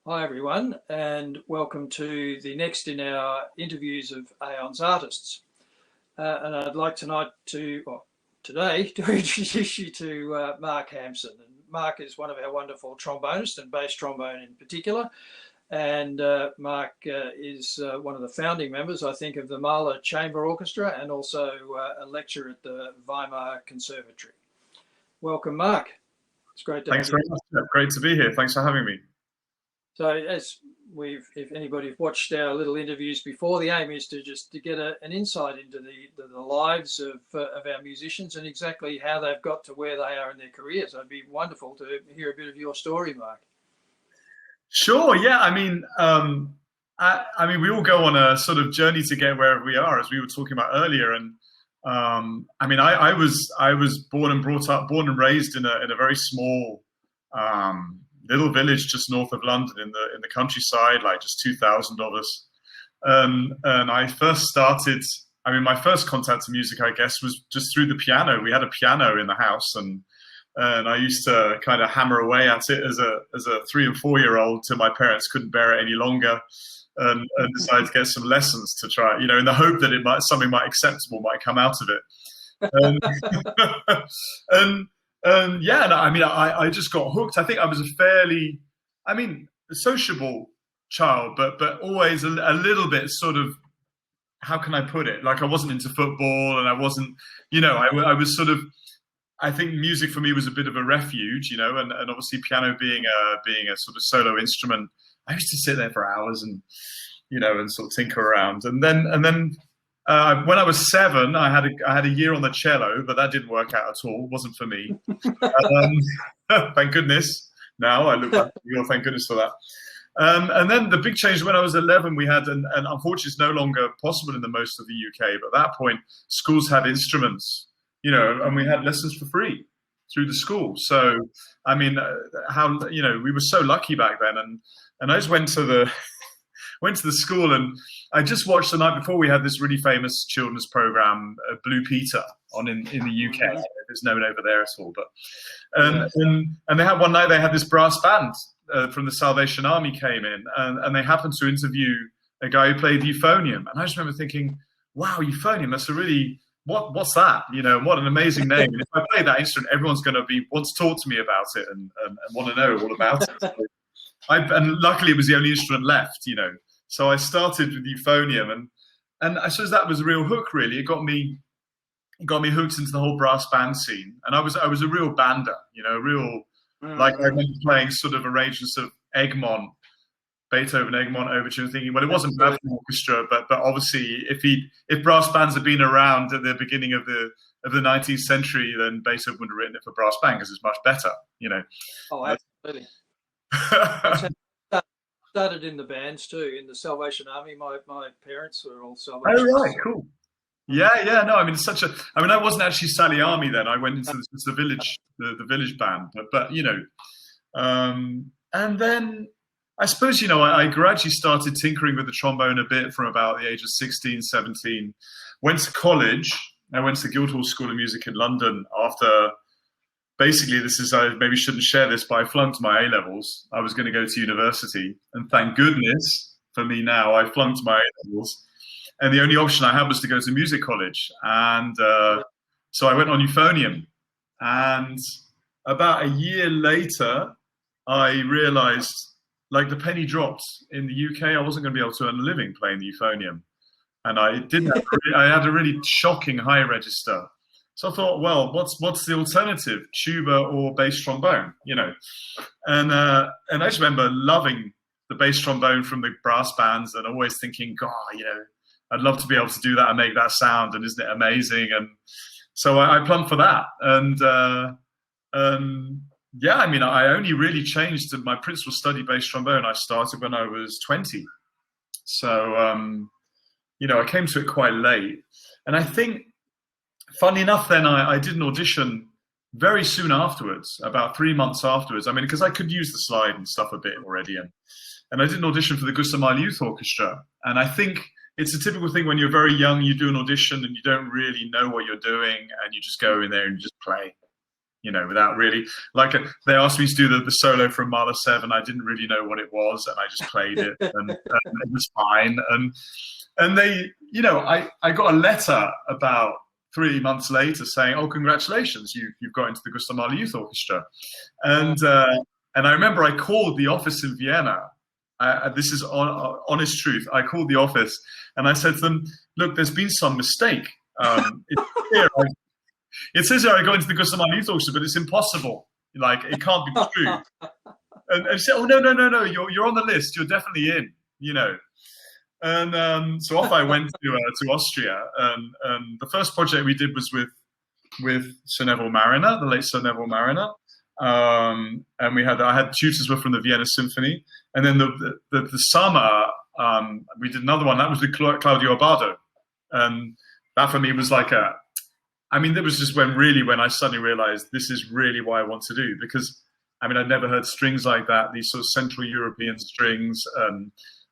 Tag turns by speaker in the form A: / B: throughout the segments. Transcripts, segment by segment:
A: Hi everyone, and welcome to the next in our interviews of Aeyons artists. And I'd like today to introduce you to Mark Hampson. And Mark is one of our wonderful trombonists and bass trombone in particular. And Mark is one of the founding members, I think, of the Mahler Chamber Orchestra and also a lecturer at the Weimar Conservatory. Welcome, Mark. It's great to
B: Thanks very much. Great to be here. Thanks for having me.
A: So as if anybody's watched our little interviews before, the aim is to get an insight into the lives of our musicians and exactly how they've got to where they are in their careers. It'd be wonderful to hear a bit of your story, Mark.
B: Sure. Yeah. I mean, we all go on a sort of journey to get wherever we are, as we were talking about earlier. And I was born and raised in a very small little village just north of London in the countryside, like just 2,000 of us. And I first started, my first contact to music, I guess, was just through the piano. We had a piano in the house, and I used to kind of hammer away at it as a 3 and 4 year old till my parents couldn't bear it any longer, and decided to get some lessons to try, in the hope that something acceptable might come out of it. I just got hooked. I think I was a fairly, sociable child, but always a little bit sort of, how can I put it? Like I wasn't into football, and I wasn't, I was sort of, I think music for me was a bit of a refuge, and obviously piano being a sort of solo instrument, I used to sit there for hours and, and sort of tinker around. And then when I was 7, I had a year on the cello, but that didn't work out at all. It wasn't for me. Thank goodness. Now I look back, thank goodness for that. And then the big change when I was 11, we had, and unfortunately it's no longer possible in the most of the UK, but at that point, schools had instruments, and we had lessons for free through the school. So, we were so lucky back then. And I just went to the school, and I just watched the night before. We had this really famous children's program, Blue Peter, on in the UK. It's known over there at all, but and they had one night. They had this brass band from the Salvation Army came in, and they happened to interview a guy who played euphonium. And I just remember thinking, "Wow, euphonium! That's a really what's that? What an amazing name! And if I play that instrument, everyone's going to want to talk to me about it and want to know all about it." So and luckily, it was the only instrument left, So I started with euphonium, and I suppose that was a real hook. Really, it got me hooked into the whole brass band scene. And I was a real bander, like I remember playing sort of arrangements of Beethoven Egmont Overture, and thinking, well, it wasn't bad for orchestra, but obviously, if brass bands had been around at the beginning of the 19th century, then Beethoven would have written it for brass band because it's much better,
A: Oh, absolutely. Started in the bands too, in the Salvation Army. My parents were all Salvation.
B: Oh, right, cool. Yeah, no, it's such a. I wasn't actually Sally Army then. I went into the village, the village band, but and then I suppose I gradually started tinkering with the trombone a bit from about the age of 16, 17. Went to college. I went to Guildhall School of Music in London after. Basically, I maybe shouldn't share this, but I flunked my A-levels. I was going to go to university, and thank goodness for me now, I flunked my A-levels. And the only option I had was to go to music college. And so I went on euphonium. And about a year later, I realized, like the penny dropped. In the UK, I wasn't going to be able to earn a living playing the euphonium. And I had a really shocking high register. So I thought, well, what's the alternative, tuba or bass trombone? And I just remember loving the bass trombone from the brass bands, and always thinking, God, I'd love to be able to do that and make that sound, and isn't it amazing? And so I plumped for that, and I only really changed my principal study bass trombone. I started when I was 20, so I came to it quite late, and I think. Funny enough, then I did an audition very soon afterwards, about 3 months afterwards. Because I could use the slide and stuff a bit already. And I did an audition for the Gustav Mahler Youth Orchestra. And I think it's a typical thing when you're very young, you do an audition and you don't really know what you're doing, and you just go in there and just play. without really, like, they asked me to do the solo from Mahler 7. I didn't really know what it was, and I just played it, and it was fine. And they, I got a letter about 3 months later saying, "Oh, congratulations, you've got into the Gustav Mahler Youth Orchestra." And I remember I called the office in Vienna. This is honest truth. I called the office and I said to them, "Look, there's been some mistake. It says here I got into the Gustav Mahler Youth Orchestra, but it's impossible. Like, it can't be true." And she said, "Oh, no, you're on the list. You're definitely in, And so off I went to Austria, and the first project we did was with Sir Neville Marriner, the late Sir Neville Marriner, and I had tutors were from the Vienna Symphony, and then the summer we did another one that was with Claudio Abbado, and that for me was like that was just when I suddenly realized this is really what I want to do, because I'd never heard strings like that, these sort of Central European strings,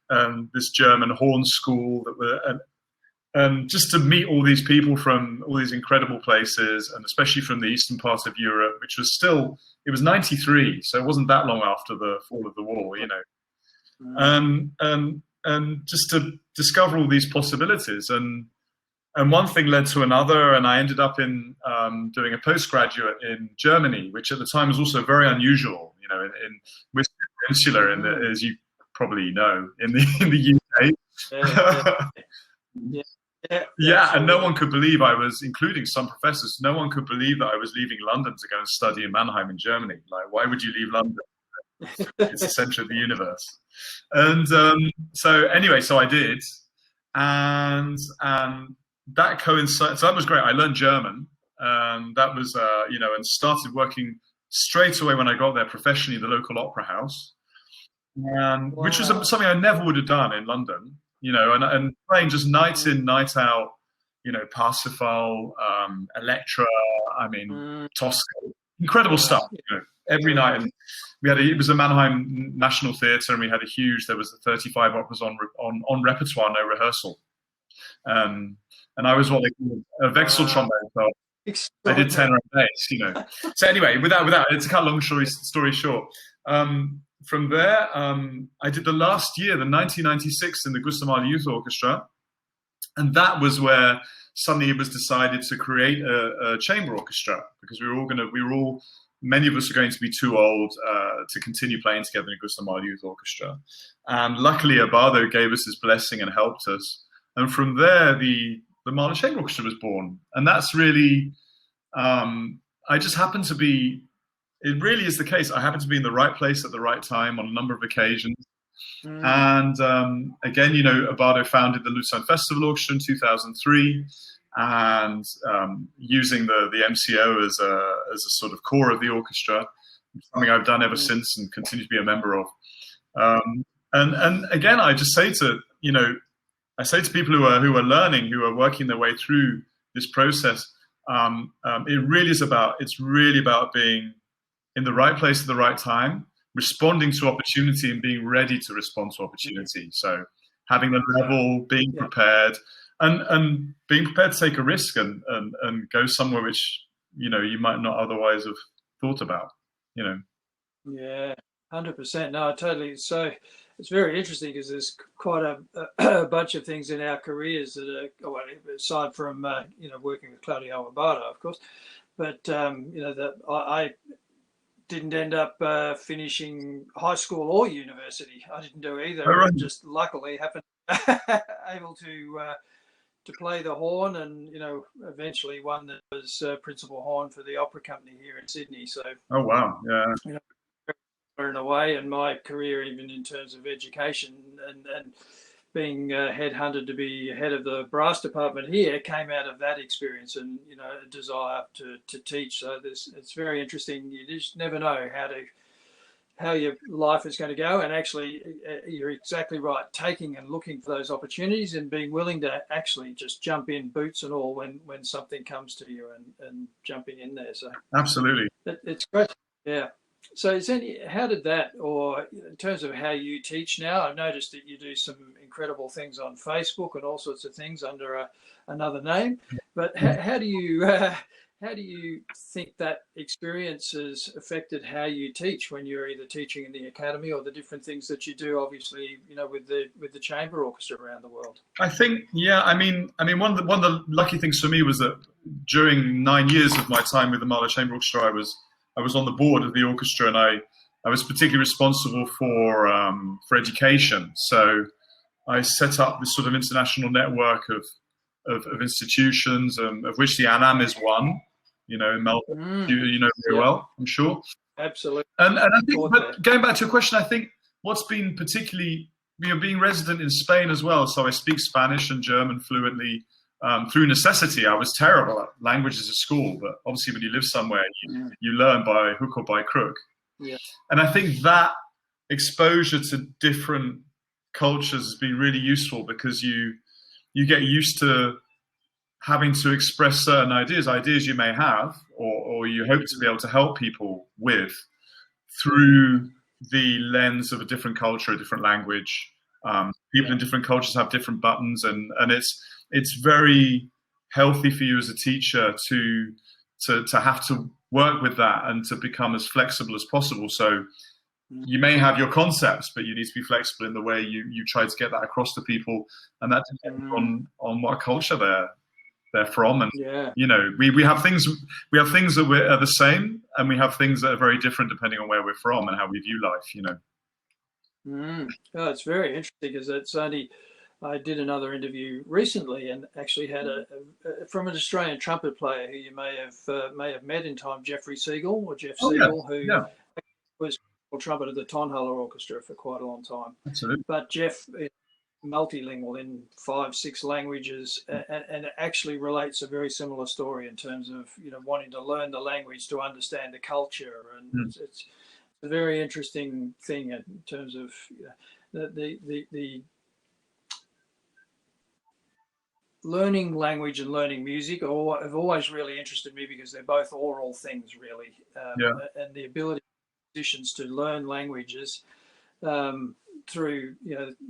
B: and this German horn school that were, and just to meet all these people from all these incredible places, and especially from the eastern part of Europe, which was it was 93, so it wasn't that long after the fall of the war, and just to discover all these possibilities, and one thing led to another, and I ended up in doing a postgraduate in Germany, which at the time was also very unusual, we're super insular as you probably know, in the UK. Yeah, and no one could believe I was, including some professors, no one could believe that I was leaving London to go and study in Mannheim in Germany. Like, why would you leave London? It's the center of the universe. And so I did, and that coincided. So that was great. I learned German, and that was and started working straight away when I got there professionally, the local opera house. Which was something I never would have done in London, and playing just night in, night out, Parsifal, Electra, Tosca, incredible stuff, every night. And it was a Mannheim National Theatre, and we had there was 35 operas on repertoire, no rehearsal. And I was what they call a Wechsel trombone, so I did tenor and bass, So anyway, without it's a kind of long story short. From there, I did the last year, the 1996, in the Gustav Mahler Youth Orchestra, and that was where suddenly it was decided to create a chamber orchestra, because many of us are going to be too old to continue playing together in Gustav Mahler Youth Orchestra, and luckily Abbado gave us his blessing and helped us, and from there the Mahler Chamber Orchestra was born, and that's really I just happened to be. It really is the case. I happened to be in the right place at the right time on a number of occasions. And again, Abbado founded the Lucerne Festival Orchestra in 2003, and using the MCO as a sort of core of the orchestra, something I've done ever since and continue to be a member of. And again, I just say to people who are learning, who are working their way through this process, it's really about being in the right place at the right time, responding to opportunity and being ready to respond to opportunity. So having the level, being prepared, and being prepared to take a risk and go somewhere which, you might not otherwise have thought about,
A: Yeah, 100%. No, totally. So it's very interesting, because there's quite a bunch of things in our careers that are, aside from, working with Claudio Abbado, of course, but, that I didn't end up finishing high school or university. I didn't do either.
B: Right.
A: I just luckily happened able to play the horn, and eventually won that was principal horn for the opera company here in Sydney. So
B: oh wow, yeah,
A: in a way, and my career, even in terms of education and being headhunted to be head of the brass department here, came out of that experience, and a desire to teach. So it's very interesting. You just never know how your life is going to go, and actually you're exactly right, taking and looking for those opportunities and being willing to actually just jump in, boots and all, when something comes to you, and jumping in there. So
B: absolutely,
A: it's great. Yeah. So how did that, or in terms of how you teach now, I've noticed that you do some incredible things on Facebook and all sorts of things under another name, but how do you how do you think that experience has affected how you teach when you're either teaching in the academy or the different things that you do, obviously, with the chamber orchestra around the world?
B: I think, yeah, I mean, one of the lucky things for me was that during 9 years of my time with the Mahler Chamber Orchestra, I was on the board of the orchestra, and I was particularly responsible for education. So I set up this sort of international network of institutions, of which the ANAM is one, in Melbourne. You know very well, I'm sure.
A: Absolutely.
B: And I think, but going back to your question, I think what's been particularly, being resident in Spain as well, so I speak Spanish and German fluently through necessity. I was terrible at languages at school, but obviously when you live somewhere, you learn by hook or by crook.
A: Yeah.
B: And I think that exposure to different cultures has been really useful, because you get used to having to express certain ideas you may have, or you hope to be able to help people with, through the lens of a different culture, a different language. People in different cultures have different buttons, and it's very healthy for you as a teacher to have to work with that and to become as flexible as possible. So you may have your concepts, but you need to be flexible in the way you try to get that across to people, and that depends on what culture they're from. And we have things that are the same, and we have things that are very different depending on where we're from and how we view life.
A: Oh, it's very interesting, because I did another interview recently, and actually had from an Australian trumpet player who you may have met in time, Geoff Siegel, who was trumpet of the Tonhaller Orchestra for quite a long time.
B: Absolutely.
A: But Geoff is multilingual in 5-6 languages, and it actually relates a very similar story in terms of wanting to learn the language to understand the culture, and it's a very interesting thing in terms of the learning language and learning music have always really interested me, because they're both oral things, really, and the ability of musicians to learn languages through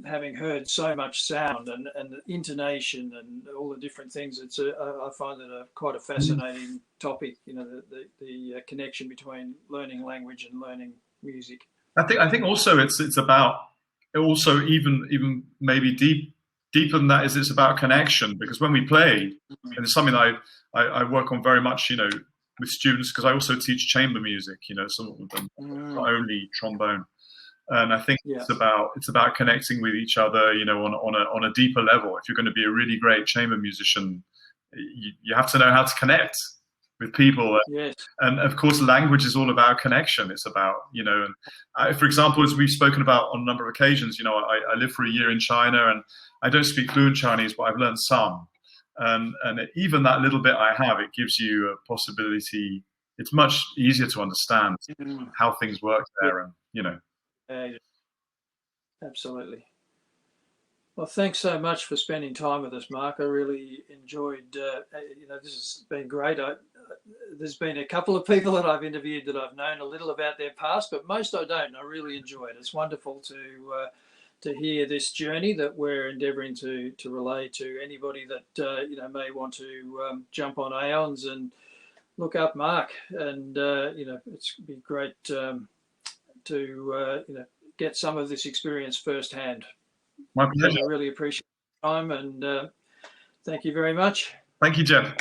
A: having heard so much sound and the intonation and all the different things. I find it quite a fascinating topic. The connection between learning language and learning music.
B: I think also it's about also even maybe deeper than that, is it's about connection, because when we play, and it's something that I work on very much, with students, because I also teach chamber music, some of them, not only trombone. And I think it's about connecting with each other, on a deeper level. If you're going to be a really great chamber musician, you have to know how to connect with people. And of course, language is all about connection. It's about, for example, as we've spoken about on a number of occasions, I lived for a year in China, and I don't speak fluent Chinese, but I've learned some. And even that little bit I have, it gives you a possibility. It's much easier to understand how things work there, and
A: absolutely. Well, thanks so much for spending time with us, Mark. I really enjoyed. This has been great. There's been a couple of people that I've interviewed that I've known a little about their past, but most I don't. I really enjoy it. It's wonderful to hear this journey that we're endeavouring to relay to anybody that may want to jump on Aeyons and look up Mark. And it's be great to get some of this experience firsthand.
B: My pleasure.
A: I really appreciate your time, and thank you very much.
B: Thank you, Geoff.